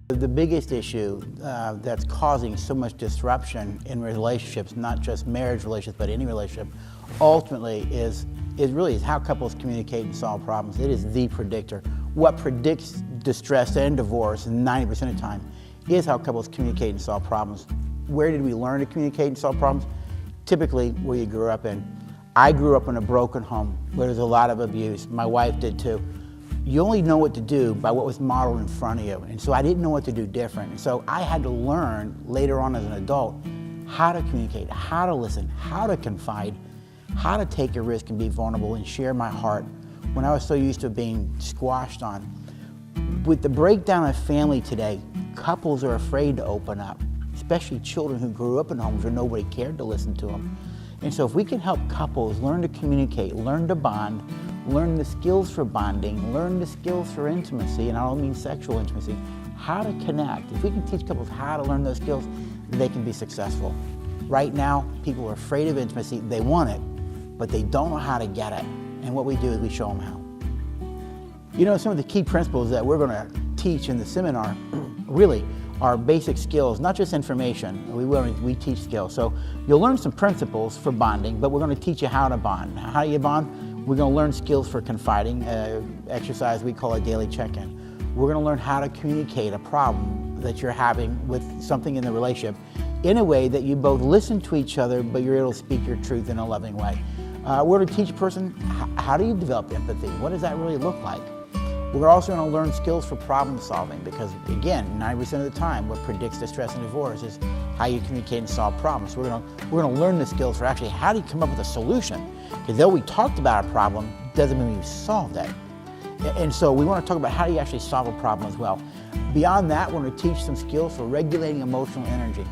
The biggest issue that's causing so much disruption in relationships, not just marriage relationships, but any relationship, ultimately is how couples communicate and solve problems. It is the predictor. What predicts distress and divorce 90% of the time is how couples communicate and solve problems. Where did we learn to communicate and solve problems? Typically where you grew up in. I grew up in a broken home where there's a lot of abuse. My wife did too. You only know what to do by what was modeled in front of you. And so I didn't know what to do different. And so I had to learn later on as an adult how to communicate, how to listen, how to confide, how to take a risk and be vulnerable and share my heart when I was so used to being squashed on. With the breakdown of family today, couples are afraid to open up, especially children who grew up in homes where nobody cared to listen to them. And so if we can help couples learn to communicate, learn to bond, learn the skills for bonding, learn the skills for intimacy, and I don't mean sexual intimacy, how to connect. If we can teach couples how to learn those skills, they can be successful. Right now, people are afraid of intimacy. They want it, but they don't know how to get it. And what we do is we show them how. You know, some of the key principles that we're going to teach in the seminar really are basic skills, not just information. We teach skills. So you'll learn some principles for bonding, but we're going to teach you how to bond. How do you bond? We're going to learn skills for confiding, exercise we call a daily check-in. We're going to learn how to communicate a problem that you're having with something in the relationship in a way that you both listen to each other, but you're able to speak your truth in a loving way. We're going to teach a person, how do you develop empathy? What does that really look like? We're also going to learn skills for problem solving because, again, 90% of the time what predicts distress and divorce is how you communicate and solve problems. So we're going to learn the skills for actually how do you come up with a solution. Because though we talked about a problem, doesn't mean we've solved it. And so we want to talk about how do you actually solve a problem as well. Beyond that, we're going to teach some skills for regulating emotional energy.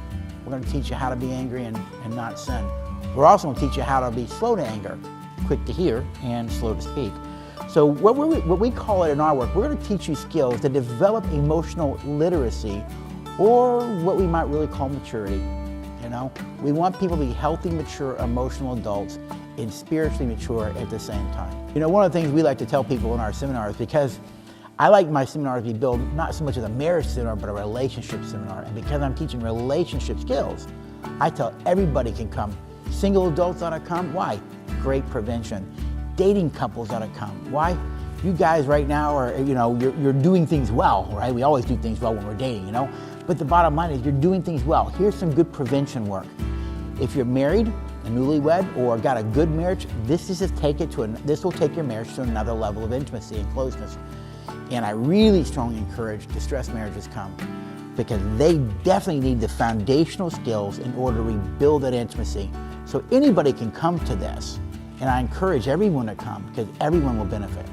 We're going to teach you how to be angry and not sin. We're also going to teach you how to be slow to anger, quick to hear, and slow to speak. So what we call it in our work, we're going to teach you skills to develop emotional literacy, or what we might really call maturity. You know, we want people to be healthy, mature, emotional adults and spiritually mature at the same time. You know, one of the things we like to tell people in our seminars, because I like my seminars to be built not so much as a marriage seminar, but a relationship seminar. And because I'm teaching relationship skills, I tell everybody can come. Single adults ought to come. Why? Great prevention. Dating couples ought to come. Why? You guys right now are, you know, you're doing things well, right? We always do things well when we're dating, you know? But the bottom line is you're doing things well. Here's some good prevention work. If you're married, a newlywed, or got a good marriage, this will take your marriage to another level of intimacy and closeness. And I really strongly encourage distressed marriages come because they definitely need the foundational skills in order to rebuild that intimacy. So anybody can come to this. And I encourage everyone to come because everyone will benefit.